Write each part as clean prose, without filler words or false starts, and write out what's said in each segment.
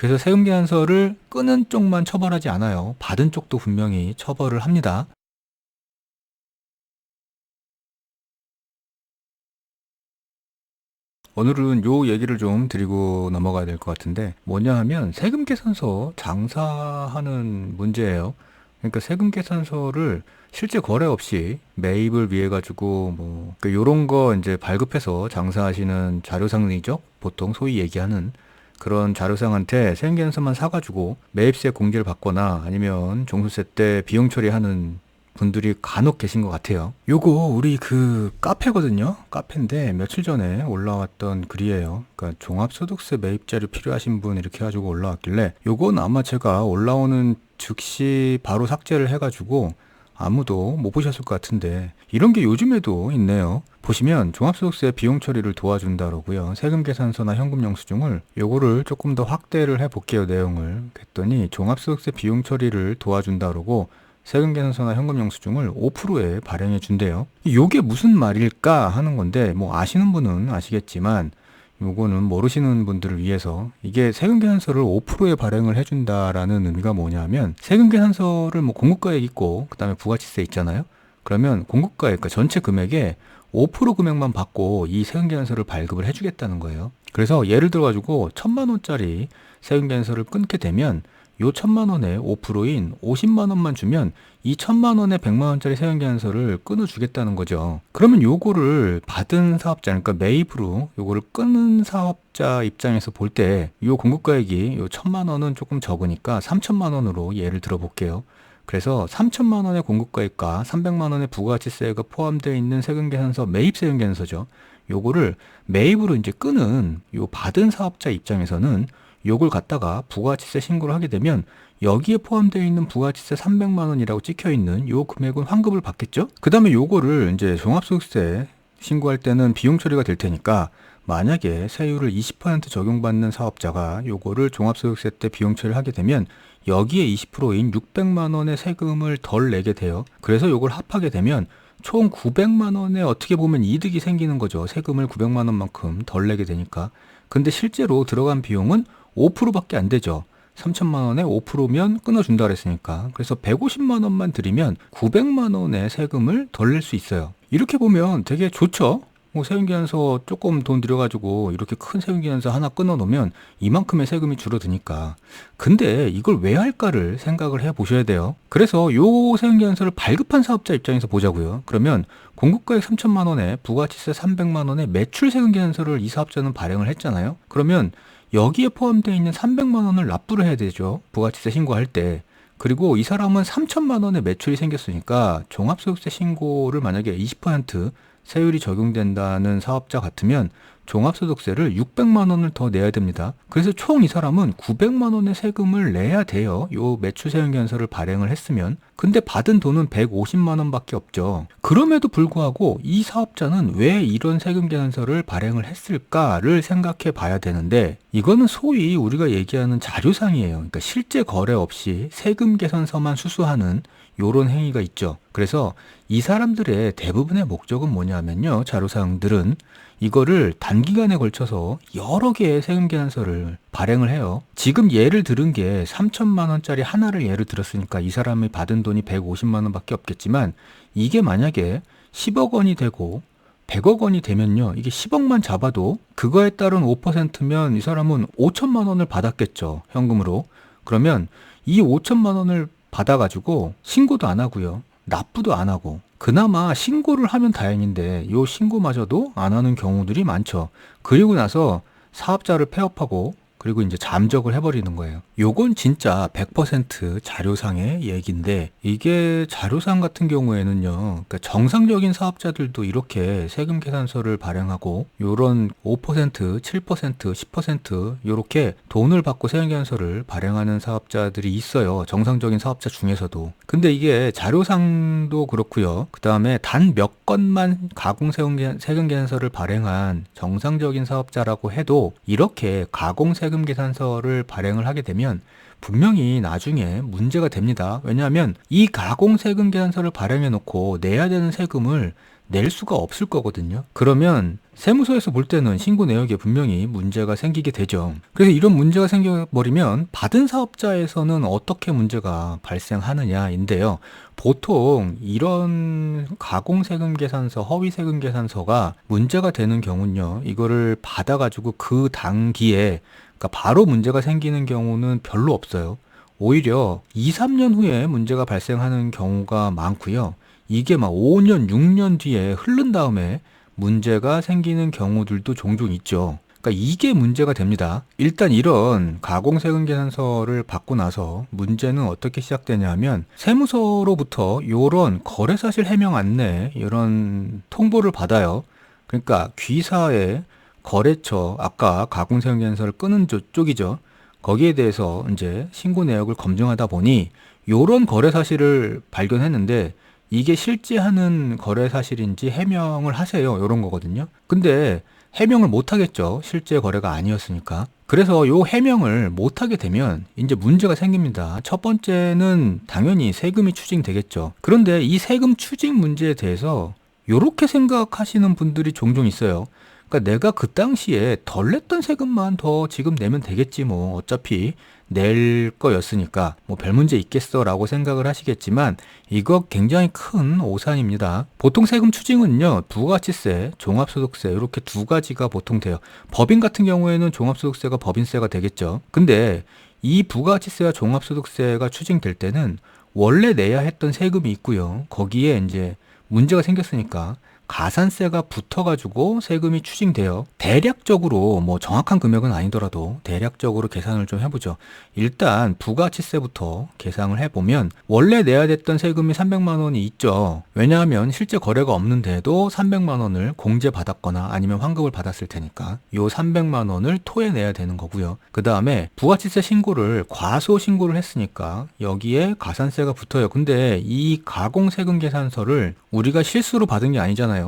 그래서 세금 계산서를 끄는 쪽만 처벌하지 않아요. 받은 쪽도 분명히 처벌을 합니다. 오늘은 요 얘기를 좀 드리고 넘어가야 될 것 같은데, 뭐냐 하면 세금 계산서 장사하는 문제예요. 그러니까 세금 계산서를 실제 거래 없이 매입을 위해 가지고 요런 거 이제 발급해서 장사하시는 자료상이죠. 보통 소위 얘기하는 그런 자료상한테 세금 계산서만 사가지고 매입세 공제를 받거나 아니면 종소세 때 비용 처리하는 분들이 간혹 계신 것 같아요. 요거 우리 그 카페거든요. 카페인데 며칠 전에 올라왔던 글이에요. 그러니까 종합소득세 매입 자료 필요하신 분 이렇게 해가지고 올라왔길래, 요건 아마 제가 올라오는 즉시 바로 삭제를 해가지고 아무도 못 보셨을 것 같은데, 이런 게 요즘에도 있네요. 보시면 종합소득세 비용 처리를 도와준다라고요. 세금 계산서나 현금 영수증을 요거를 조금 더 확대를 해볼게요. 내용을 그랬더니 종합소득세 비용 처리를 도와준다라고 세금 계산서나 현금 영수증을 5%에 발행해 준대요. 이게 무슨 말일까 하는 건데, 뭐 아시는 분은 아시겠지만 요거는 모르시는 분들을 위해서, 이게 세금 계산서를 5%에 발행을 해준다라는 의미가 뭐냐면, 세금 계산서를 뭐 공급가액 있고 그다음에 부가치세 있잖아요. 그러면 공급가액, 그러니까 전체 금액의 5% 금액만 받고 이 세금 계산서를 발급을 해주겠다는 거예요. 그래서 예를 들어 가지고 1,000만 원짜리 세금 계산서를 끊게 되면 요 1,000만 원에 5%인 50만 원만 주면 이 1,000만 원에 100만 원짜리 세금 계산서를 끊어주겠다는 거죠. 그러면 요거를 받은 사업자, 그러니까 매입으로 요거를 끊은 사업자 입장에서 볼 때 요 공급가액이 요 1,000만 원은 조금 적으니까 3,000만 원으로 예를 들어 볼게요. 그래서 3,000만 원의 공급가액과 300만 원의 부가가치세가 포함되어 있는 세금 계산서, 매입 세금 계산서죠. 요거를 매입으로 이제 끊은 요 받은 사업자 입장에서는 요걸 갖다가 부가가치세 신고를 하게 되면 여기에 포함되어 있는 부가가치세 300만 원이라고 찍혀 있는 요 금액은 환급을 받겠죠? 그 다음에 요거를 이제 종합소득세 신고할 때는 비용 처리가 될 테니까, 만약에 세율을 20% 적용받는 사업자가 요거를 종합소득세 때 비용 처리를 하게 되면 여기에 20%인 600만 원의 세금을 덜 내게 돼요. 그래서 요걸 합하게 되면 총 900만 원의 어떻게 보면 이득이 생기는 거죠. 세금을 900만 원만큼 덜 내게 되니까. 근데 실제로 들어간 비용은 5%밖에 안 되죠. 3,000만 원에 5%면 끊어준다 그랬으니까. 그래서 150만 원만 들이면 900만 원의 세금을 덜 낼 수 있어요. 이렇게 보면 되게 좋죠. 뭐 세금계산서 조금 돈 들여가지고 이렇게 큰 세금계산서 하나 끊어놓으면 이만큼의 세금이 줄어드니까. 근데 이걸 왜 할까를 생각을 해보셔야 돼요. 그래서 요 세금계산서를 발급한 사업자 입장에서 보자고요. 그러면 공급가액 3,000만 원에 부가가치세 300만 원에 매출 세금계산서를 이 사업자는 발행을 했잖아요. 그러면 여기에 포함되어 있는 300만 원을 납부를 해야 되죠. 부가가치세 신고할 때. 그리고 이 사람은 3,000만 원의 매출이 생겼으니까 종합소득세 신고를 만약에 20% 세율이 적용된다는 사업자 같으면 종합소득세를 600만 원을 더 내야 됩니다. 그래서 총 이 사람은 900만 원의 세금을 내야 돼요. 요 매출세금계산서를 발행을 했으면. 근데 받은 돈은 150만 원밖에 없죠. 그럼에도 불구하고 이 사업자는 왜 이런 세금계산서를 발행을 했을까를 생각해 봐야 되는데, 이거는 소위 우리가 얘기하는 자료상이에요. 그러니까 실제 거래 없이 세금계산서만 수수하는 요런 행위가 있죠. 그래서 이 사람들의 대부분의 목적은 뭐냐면요, 자료사항들은 이거를 단기간에 걸쳐서 여러 개의 세금계산서를 발행을 해요. 지금 예를 들은 게 3,000만 원짜리 하나를 예를 들었으니까 이 사람이 받은 돈이 150만 원밖에 없겠지만, 이게 만약에 10억 원이 되고 100억 원이 되면요, 이게 10억만 잡아도 그거에 따른 5%면 이 사람은 5천만 원을 받았겠죠, 현금으로. 그러면 이 5천만 원을 받아가지고 신고도 안 하고요, 납부도 안 하고, 그나마 신고를 하면 다행인데 요 신고마저도 안 하는 경우들이 많죠. 그리고 나서 사업자를 폐업하고 그리고 이제 잠적을 해버리는 거예요. 요건 진짜 100% 자료상의 얘기인데, 이게 자료상 같은 경우에는요, 그러니까 정상적인 사업자들도 이렇게 세금 계산서를 발행하고 요런 5%, 7%, 10% 요렇게 돈을 받고 세금 계산서를 발행하는 사업자들이 있어요. 정상적인 사업자 중에서도. 근데 이게 자료상도 그렇고요. 그 다음에 단 몇 건만 가공 세금 계산서를 발행한 정상적인 사업자라고 해도 이렇게 가공 세금 계산서를 발행을 하게 되면 분명히 나중에 문제가 됩니다. 왜냐하면 이 가공 세금 계산서를 발행해 놓고 내야 되는 세금을 낼 수가 없을 거거든요. 그러면 세무서에서 볼 때는 신고 내역에 분명히 문제가 생기게 되죠. 그래서 이런 문제가 생겨버리면 받은 사업자에서는 어떻게 문제가 발생하느냐인데요. 보통 이런 가공세금계산서, 허위세금계산서가 문제가 되는 경우는요, 이거를 받아가지고 그 당기에, 그러니까 바로 문제가 생기는 경우는 별로 없어요. 오히려 2, 3년 후에 문제가 발생하는 경우가 많고요. 이게 막 5년, 6년 뒤에 흐른 다음에 문제가 생기는 경우들도 종종 있죠. 그러니까 이게 문제가 됩니다. 일단 이런 가공세금 계산서를 받고 나서 문제는 어떻게 시작되냐면 세무서로부터 이런 거래사실 해명 안내 이런 통보를 받아요. 그러니까 귀사의 거래처, 아까 가공세금 계산서를 끄는 쪽이죠. 거기에 대해서 이제 신고 내역을 검증하다 보니 이런 거래 사실을 발견했는데 이게 실제 하는 거래 사실인지 해명을 하세요. 이런 거거든요. 근데 해명을 못 하겠죠. 실제 거래가 아니었으니까. 그래서 요 해명을 못 하게 되면 이제 문제가 생깁니다. 첫 번째는 당연히 세금이 추징되겠죠. 그런데 이 세금 추징 문제에 대해서 요렇게 생각하시는 분들이 종종 있어요. 그러니까 내가 그 당시에 덜 냈던 세금만 더 지금 내면 되겠지 뭐 어차피 낼 거였으니까 뭐 별 문제 있겠어 라고 생각을 하시겠지만 이거 굉장히 큰 오산입니다. 보통 세금 추징은요 부가가치세, 종합소득세 이렇게 두 가지가 보통 돼요. 법인 같은 경우에는 종합소득세가 법인세가 되겠죠. 근데 이 부가가치세와 종합소득세가 추징될 때는 원래 내야 했던 세금이 있고요. 거기에 이제 문제가 생겼으니까 가산세가 붙어가지고 세금이 추징돼요. 대략적으로 뭐 정확한 금액은 아니더라도 대략적으로 계산을 좀 해보죠. 일단 부가가치세부터 계산을 해보면 원래 내야 됐던 세금이 300만 원이 있죠. 왜냐하면 실제 거래가 없는데도 300만 원을 공제받았거나 아니면 환급을 받았을 테니까 요 300만 원을 토해내야 되는 거고요. 그 다음에 부가가치세 신고를 과소 신고를 했으니까 여기에 가산세가 붙어요. 근데 이 가공세금 계산서를 우리가 실수로 받은 게 아니잖아요.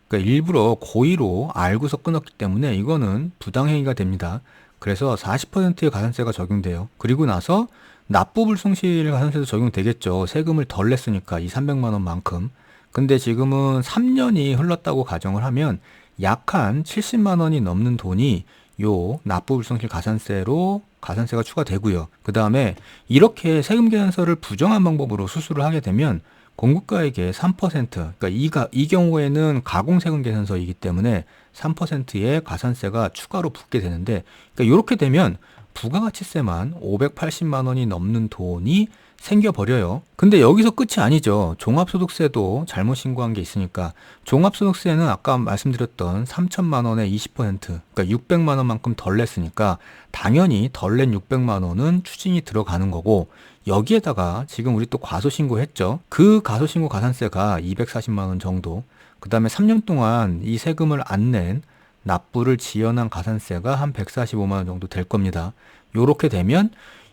그러니까 일부러 고의로 알고서 끊었기 때문에 이거는 부당행위가 됩니다. 그래서 40%의 가산세가 적용돼요. 그리고 나서 납부불성실 가산세도 적용되겠죠. 세금을 덜 냈으니까 이 300만 원만큼. 근데 지금은 3년이 흘렀다고 가정을 하면 약 한 70만 원이 넘는 돈이 요 납부불성실 가산세로 가산세가 추가되고요. 그 다음에 이렇게 세금 계산서를 부정한 방법으로 수수를 하게 되면 공급가액의 3%, 그러니까 이 경우에는 가공세금 계산서이기 때문에 3%의 가산세가 추가로 붙게 되는데, 그러니까 이렇게 되면 부가가치세만 580만 원이 넘는 돈이 생겨버려요. 근데 여기서 끝이 아니죠. 종합소득세도 잘못 신고한 게 있으니까 종합소득세는 아까 말씀드렸던 3천만 원의 20%, 그러니까 600만 원만큼 덜 냈으니까 당연히 덜 낸 600만 원은 추징이 들어가는 거고 여기에다가 지금 우리 또 과소신고했죠. 그 과소신고 가산세가 240만 원 정도. 그 다음에 3년 동안 이 세금을 안 낸 납부를 지연한 가산세가 한 145만 원 정도 될 겁니다. 요렇게 되면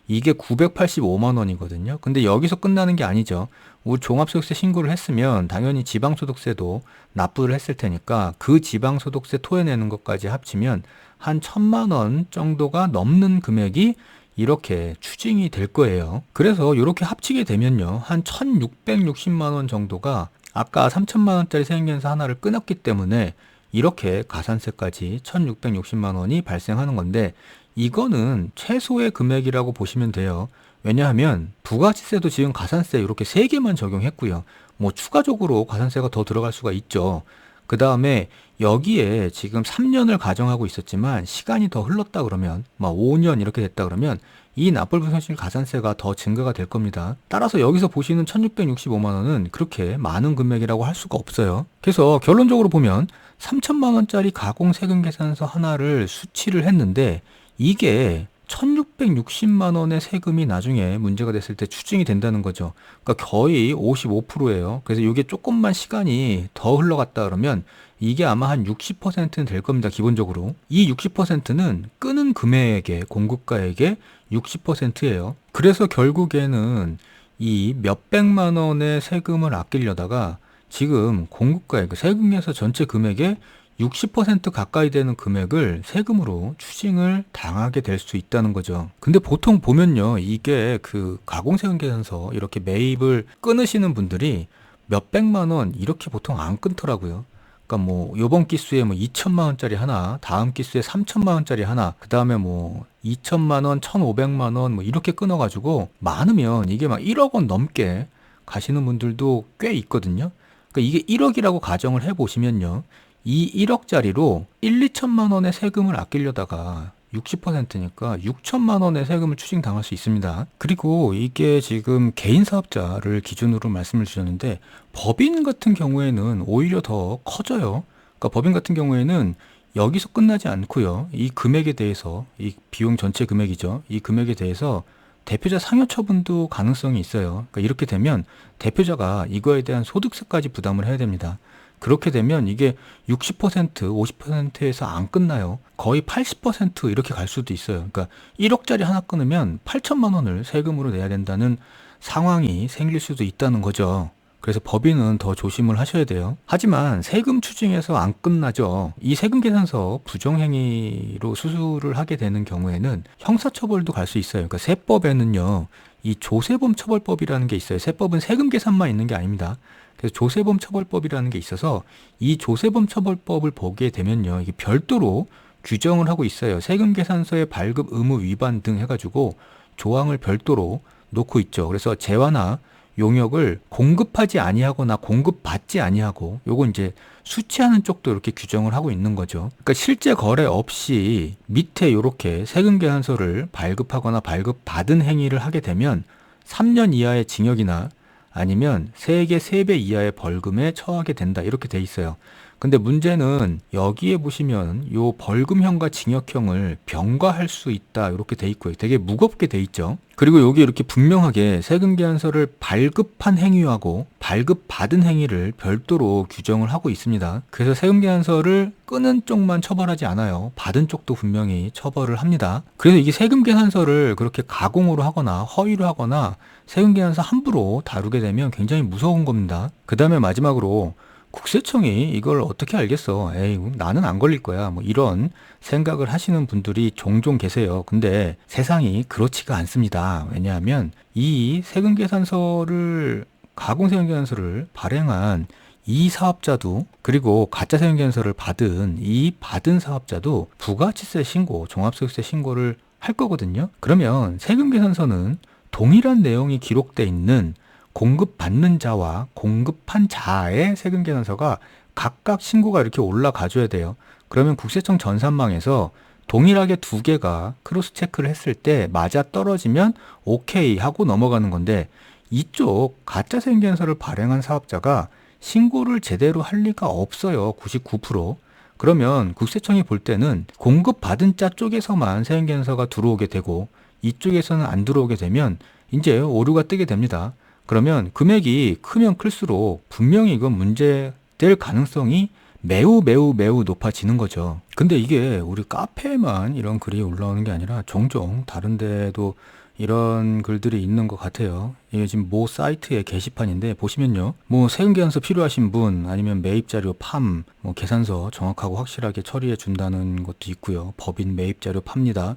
이게 985만 원이거든요. 근데 여기서 끝나는 게 아니죠. 우리 종합소득세 신고를 했으면 당연히 지방소득세도 납부를 했을 테니까 그 지방소득세 토해내는 것까지 합치면 한 1,000만 원 정도가 넘는 금액이 이렇게 추징이 될 거예요. 그래서 이렇게 합치게 되면요. 한 1,660만 원 정도가 아까 3천만 원짜리 세금계산서 하나를 끊었기 때문에 이렇게 가산세까지 1,660만 원이 발생하는 건데 이거는 최소의 금액이라고 보시면 돼요. 왜냐하면 부가가치세도 지금 가산세 이렇게 3개만 적용했고요. 뭐 추가적으로 가산세가 더 들어갈 수가 있죠. 그 다음에 여기에 지금 3년을 가정하고 있었지만 시간이 더 흘렀다 그러면 막 5년 이렇게 됐다 그러면 이 납부불성실 가산세가 더 증가가 될 겁니다. 따라서 여기서 보시는 1,665만 원은 그렇게 많은 금액이라고 할 수가 없어요. 그래서 결론적으로 보면 3천만 원짜리 가공세금 계산서 하나를 수취를 했는데 이게 1,660만 원의 세금이 나중에 문제가 됐을 때 추징이 된다는 거죠. 그러니까 거의 55%예요. 그래서 이게 조금만 시간이 더 흘러갔다 그러면 이게 아마 한 60%는 될 겁니다. 기본적으로. 이 60%는 끄는 금액의 공급가액의 60%예요. 그래서 결국에는 이 몇백만 원의 세금을 아끼려다가 지금 공급가액, 세금에서 전체 금액의 60% 가까이 되는 금액을 세금으로 추징을 당하게 될 수 있다는 거죠. 근데 보통 보면요, 이게 그 가공세금 계산서 이렇게 매입을 끊으시는 분들이 몇백만 원 이렇게 보통 안 끊더라고요. 그러니까 그러니까 뭐 요번 기수에 뭐 2천만 원짜리 하나, 다음 기수에 3천만 원짜리 하나, 그 다음에 뭐 2천만 원, 1,500만 원 뭐 이렇게 끊어가지고 많으면 이게 막 1억 원 넘게 가시는 분들도 꽤 있거든요. 그러니까 이게 1억이라고 가정을 해보시면요. 이 1억짜리로 1, 2천만 원의 세금을 아끼려다가 60%니까 6천만 원의 세금을 추징당할 수 있습니다. 그리고 이게 지금 개인 사업자를 기준으로 말씀을 주셨는데 법인 같은 경우에는 오히려 더 커져요. 그러니까 법인 같은 경우에는 여기서 끝나지 않고요. 이 금액에 대해서, 이 비용 전체 금액이죠. 이 금액에 대해서 대표자 상여 처분도 가능성이 있어요. 그러니까 이렇게 되면 대표자가 이거에 대한 소득세까지 부담을 해야 됩니다. 그렇게 되면 이게 60%, 50%에서 안 끝나요. 거의 80% 이렇게 갈 수도 있어요. 그러니까 1억짜리 하나 끊으면 8천만 원을 세금으로 내야 된다는 상황이 생길 수도 있다는 거죠. 그래서 법인은 더 조심을 하셔야 돼요. 하지만 세금 추징에서 안 끝나죠. 이 세금 계산서 부정행위로 수수를 하게 되는 경우에는 형사처벌도 갈 수 있어요. 그러니까 세법에는요, 이 조세범 처벌법이라는 게 있어요. 세법은 세금 계산만 있는 게 아닙니다. 그래서 조세범 처벌법이라는 게 있어서 이 조세범 처벌법을 보게 되면요, 이게 별도로 규정을 하고 있어요. 세금 계산서의 발급 의무 위반 등 해가지고 조항을 별도로 놓고 있죠. 그래서 재화나 용역을 공급하지 아니하거나 공급받지 아니하고, 요건 이제 수취하는 쪽도 이렇게 규정을 하고 있는 거죠. 그러니까 실제 거래 없이 밑에 이렇게 세금 계산서를 발급하거나 발급받은 행위를 하게 되면 3년 이하의 징역이나 아니면 세액의 3배 이하의 벌금에 처하게 된다, 이렇게 돼 있어요. 근데 문제는 여기에 보시면 요 벌금형과 징역형을 병과할 수 있다, 이렇게 돼 있고요. 되게 무겁게 돼 있죠. 그리고 여기 이렇게 분명하게 세금 계산서를 발급한 행위하고 발급받은 행위를 별도로 규정을 하고 있습니다. 그래서 세금 계산서를 끄는 쪽만 처벌하지 않아요. 받은 쪽도 분명히 처벌을 합니다. 그래서 이게 세금 계산서를 그렇게 가공으로 하거나 허위로 하거나 세금 계산서 함부로 다루게 되면 굉장히 무서운 겁니다. 그 다음에 마지막으로 국세청이 이걸 어떻게 알겠어? 에이, 나는 안 걸릴 거야. 뭐 이런 생각을 하시는 분들이 종종 계세요. 근데 세상이 그렇지가 않습니다. 왜냐하면 이 세금 계산서를, 가공 세금 계산서를 발행한 이 사업자도, 그리고 가짜 세금 계산서를 받은 이 받은 사업자도 부가치세 신고, 종합소득세 신고를 할 거거든요. 그러면 세금 계산서는 동일한 내용이 기록돼 있는 공급받는 자와 공급한 자의 세금 계산서가 각각 신고가 이렇게 올라가줘야 돼요. 그러면 국세청 전산망에서 동일하게 두 개가 크로스 체크를 했을 때 맞아 떨어지면 오케이 하고 넘어가는 건데, 이쪽 가짜 세금 계산서를 발행한 사업자가 신고를 제대로 할 리가 없어요. 99%. 그러면 국세청이 볼 때는 공급받은 자 쪽에서만 세금 계산서가 들어오게 되고 이쪽에서는 안 들어오게 되면 이제 오류가 뜨게 됩니다. 그러면 금액이 크면 클수록 분명히 이건 문제될 가능성이 매우 매우 매우 높아지는 거죠. 근데 이게 우리 카페에만 이런 글이 올라오는 게 아니라 종종 다른 데도 이런 글들이 있는 것 같아요. 이게 지금 모 사이트의 게시판인데 보시면요, 뭐 세금 계산서 필요하신 분, 아니면 매입 자료 팜, 뭐 계산서 정확하고 확실하게 처리해 준다는 것도 있고요. 법인 매입 자료 팝니다.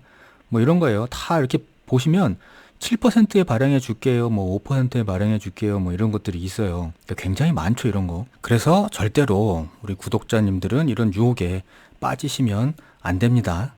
뭐 이런 거예요. 다 이렇게 보시면 7%에 발행해 줄게요, 뭐 5%에 발행해 줄게요, 뭐 이런 것들이 있어요. 그러니까 굉장히 많죠, 이런 거. 그래서 절대로 우리 구독자님들은 이런 유혹에 빠지시면 안 됩니다.